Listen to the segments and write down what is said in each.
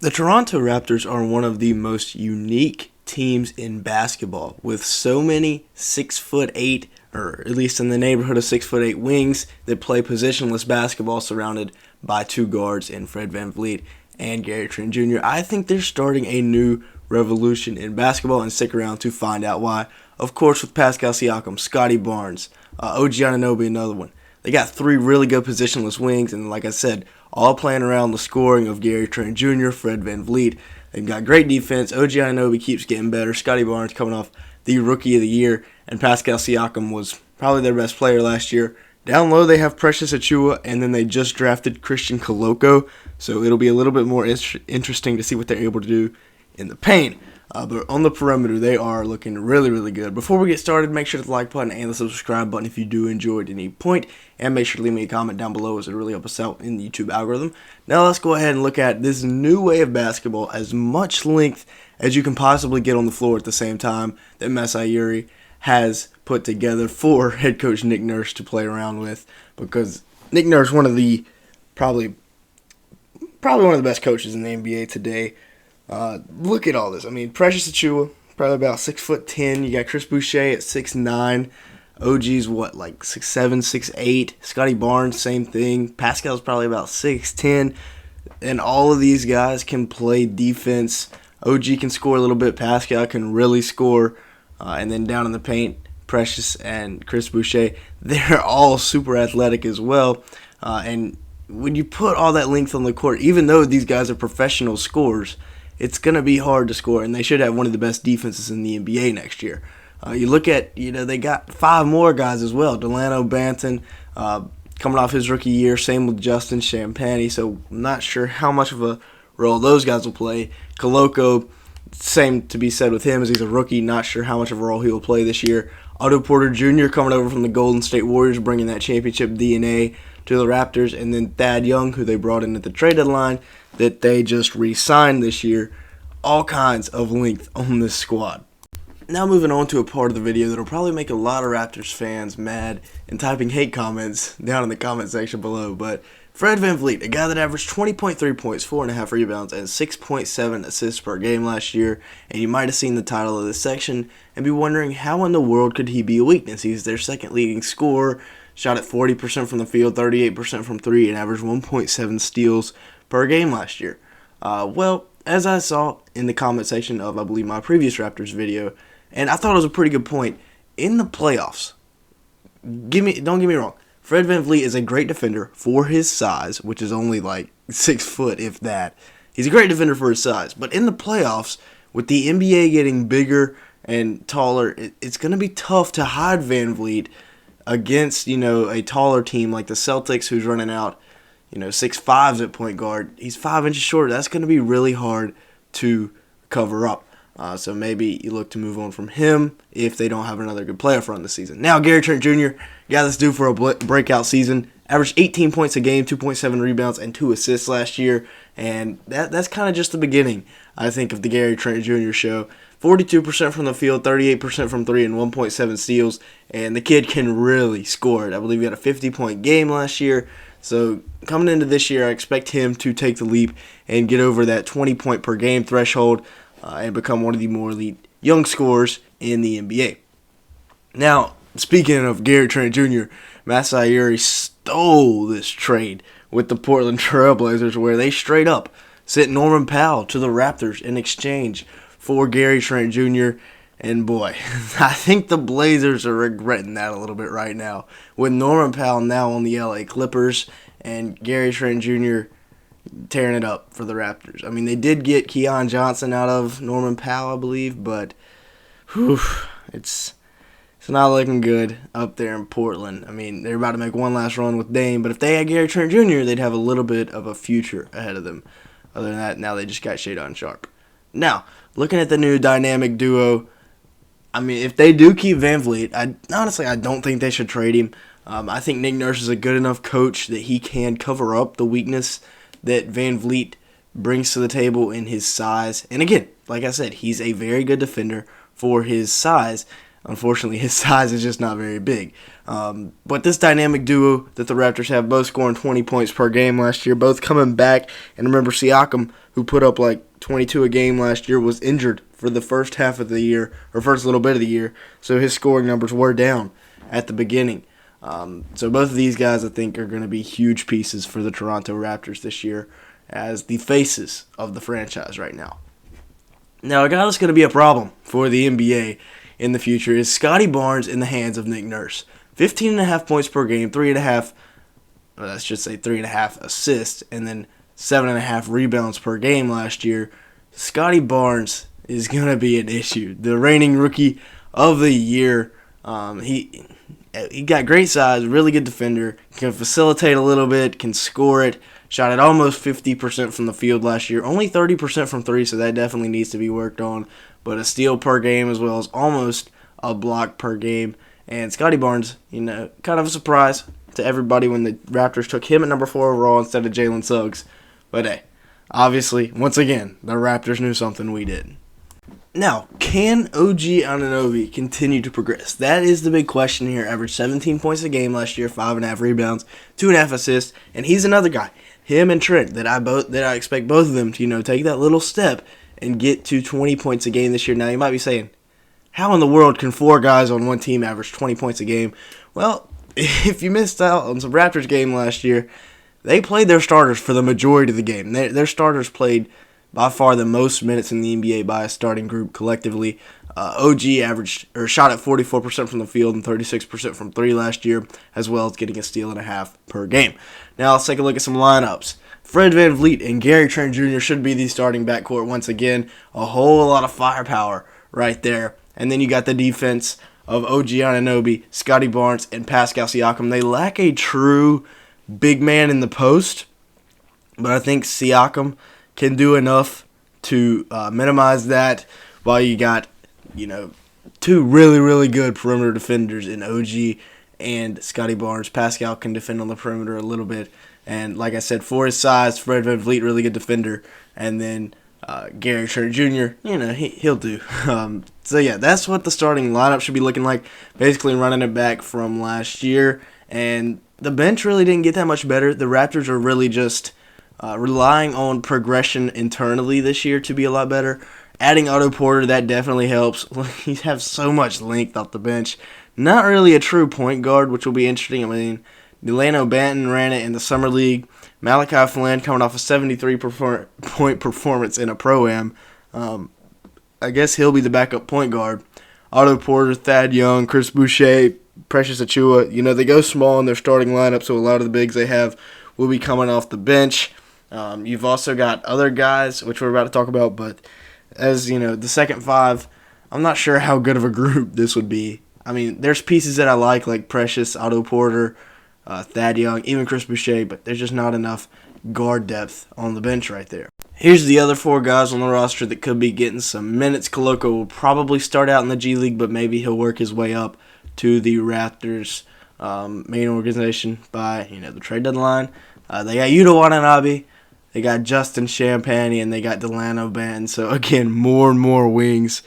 The Toronto Raptors are one of the most unique teams in basketball, with so many 6'8", or at least in the neighborhood of 6'8" wings that play positionless basketball surrounded by two guards in Fred VanVleet and Gary Trent Jr. I think they're starting a new revolution in basketball, and stick around to find out why. Of course, with Pascal, Siakam, Scotty Barnes, OG Anunoby, another one. They got three really good positionless wings, and like I said, all playing around the scoring of Gary Trent Jr., Fred VanVleet. They've got great defense. OG Anunoby keeps getting better. Scotty Barnes coming off the Rookie of the Year, and Pascal Siakam was probably their best player last year. Down low, they have Precious Achiuwa, and then they just drafted Christian Koloko, so it'll be a little bit more interesting to see what they're able to do in the paint. But on the perimeter, they are looking really, really good. Before we get started, make sure to hit the like button and the subscribe button if you do enjoy at any point. And make sure to leave me a comment down below, as it really helps us out in the YouTube algorithm. Now let's go ahead and look at this new way of basketball, as much length as you can possibly get on the floor at the same time, that Masai Ujiri has put together for head coach Nick Nurse to play around with. Because Nick Nurse, one of the probably one of the best coaches in the NBA today. Look at all this. I mean, Precious Achiuwa, probably about 6'10". You got Chris Boucher at 6'9". OG's like 6'7", 6'8". Scotty Barnes, same thing. Pascal's probably about 6'10". And all of these guys can play defense. OG can score a little bit. Pascal can really score. And then down in the paint, Precious and Chris Boucher, they're all super athletic as well. And when you put all that length on the court, even though these guys are professional scorers, it's going to be hard to score, and they should have one of the best defenses in the NBA next year. You look at, they got five more guys as well. Delano Banton, coming off his rookie year, same with Justin Champagnie, so I'm not sure how much of a role those guys will play. Koloko, same to be said with him, as he's a rookie, not sure how much of a role he will play this year. Otto Porter Jr. coming over from the Golden State Warriors, bringing that championship DNA to the Raptors, and then Thad Young, who they brought in at the trade deadline, that they just re-signed this year. All kinds of length on this squad. Now moving on to a part of the video that will probably make a lot of Raptors fans mad and typing hate comments down in the comment section below. But Fred VanVleet, a guy that averaged 20.3 points, 4.5 rebounds, and 6.7 assists per game last year, and you might have seen the title of this section and be wondering how in the world could he be a weakness. He's their second leading scorer, shot at 40% from the field, 38% from three, and averaged 1.7 steals per game last year. Well, as I saw in the comment section of, I believe, my previous Raptors video, and I thought it was a pretty good point, in the playoffs, don't get me wrong, Fred VanVleet is a great defender for his size, which is only like 6 foot, if that. He's a great defender for his size, but in the playoffs, with the NBA getting bigger and taller, it's going to be tough to hide VanVleet against, a taller team like the Celtics, who's running out 6'5" at point guard. He's 5 inches shorter. That's going to be really hard to cover up. So maybe you look to move on from him if they don't have another good playoff run this season. Now, Gary Trent Jr., guy that's due for a breakout season, averaged 18 points a game, 2.7 rebounds, and 2 assists last year. And that's kind of just the beginning, I think, of the Gary Trent Jr. show. 42% from the field, 38% from three, and 1.7 steals. And the kid can really score it. I believe he had a 50-point game last year. So coming into this year, I expect him to take the leap and get over that 20-point per game threshold and become one of the more elite young scorers in the NBA. Now, speaking of Gary Trent Jr., Masai Ujiri stole this trade with the Portland Trailblazers, where they straight up sent Norman Powell to the Raptors in exchange for Gary Trent Jr., and boy, I think the Blazers are regretting that a little bit right now, with Norman Powell now on the LA Clippers and Gary Trent Jr. tearing it up for the Raptors. I mean, they did get Keon Johnson out of Norman Powell, I believe, but it's not looking good up there in Portland. I mean, they're about to make one last run with Dame, but if they had Gary Trent Jr., they'd have a little bit of a future ahead of them. Other than that, now they just got Shadon Sharp. Now, looking at the new dynamic duo, I mean, if they do keep VanVleet, I don't think they should trade him. I think Nick Nurse is a good enough coach that he can cover up the weakness that VanVleet brings to the table in his size. And again, like I said, he's a very good defender for his size. unfortunately his size is just not very big. But this dynamic duo that the Raptors have, both scoring 20 points per game last year, both coming back. And remember, Siakam, who put up like 22 a game last year, was injured for the first half of the year, or first little bit of the year, so his scoring numbers were down at the beginning. So both of these guys, I think, are going to be huge pieces for the Toronto Raptors this year as the faces of the franchise right now. Now, a guy that's going to be a problem for the NBA in the future is Scotty Barnes in the hands of Nick Nurse. 15.5 points per game, 3.5 assists, and then 7.5 rebounds per game last year. Scotty Barnes is going to be an issue. The reigning rookie of the year. He got great size, really good defender, can facilitate a little bit, can score it. Shot at almost 50% from the field last year, only 30% from three, so that definitely needs to be worked on. But a steal per game as well as almost a block per game. And Scotty Barnes, kind of a surprise to everybody when the Raptors took him at number 4 overall instead of Jalen Suggs. But hey, obviously, once again, the Raptors knew something we didn't. Now, can OG Anunoby continue to progress? That is the big question here. Averaged 17 points a game last year, 5.5 rebounds, 2.5 assists, and he's another guy, him and Trent, that I expect both of them to take that little step and get to 20 points a game this year. Now, you might be saying, how in the world can 4 guys on one team average 20 points a game? Well, if you missed out on some Raptors game last year, they played their starters for the majority of the game. Their starters played by far the most minutes in the NBA by a starting group collectively. OG shot at 44% from the field and 36% from three last year, as well as getting a steal and a half per game. Now let's take a look at some lineups. Fred VanVleet and Gary Trent Jr. should be the starting backcourt once again. A whole lot of firepower right there. And then you got the defense of OG Anunoby, Scotty Barnes, and Pascal Siakam. They lack a true big man in the post, but I think Siakam can do enough to minimize that, while you got, 2 really, really good perimeter defenders in OG and Scotty Barnes. Pascal can defend on the perimeter a little bit. And like I said, for his size, Fred VanVleet, really good defender. And then Gary Trent Jr., he'll do. So yeah, that's what the starting lineup should be looking like. Basically running it back from last year. And the bench really didn't get that much better. The Raptors are really just relying on progression internally this year to be a lot better. Adding Otto Porter, that definitely helps. He has so much length off the bench. Not really a true point guard, which will be interesting. I mean, Delano Banton ran it in the Summer League. Malachi Flynn coming off a 73-point performance in a Pro-Am. I guess he'll be the backup point guard. Otto Porter, Thad Young, Chris Boucher, Precious Achiuwa. They go small in their starting lineup, so a lot of the bigs they have will be coming off the bench. You've also got other guys, which we're about to talk about, but as the second 5, I'm not sure how good of a group this would be. I mean, there's pieces that I like Precious, Otto Porter, Thad Young, even Chris Boucher, but there's just not enough guard depth on the bench right there. Here's the other 4 guys on the roster that could be getting some minutes. Koloko will probably start out in the G League, but maybe he'll work his way up to the Raptors' main organization by the trade deadline. They got Yuta Watanabe, they got Justin Champagnie, and they got Delano Banton. So again, more and more wings.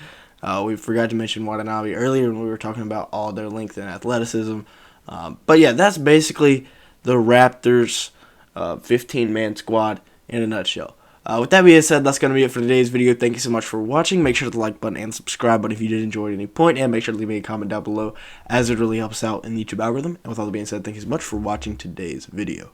We forgot to mention Watanabe earlier when we were talking about all their length and athleticism. But yeah, that's basically the Raptors' 15-man squad in a nutshell. With that being said, that's going to be it for today's video. Thank you so much for watching. Make sure to like button and subscribe button if you did enjoy at any point, and make sure to leave me a comment down below, as it really helps out in the YouTube algorithm. And with all that being said, thank you so much for watching today's video.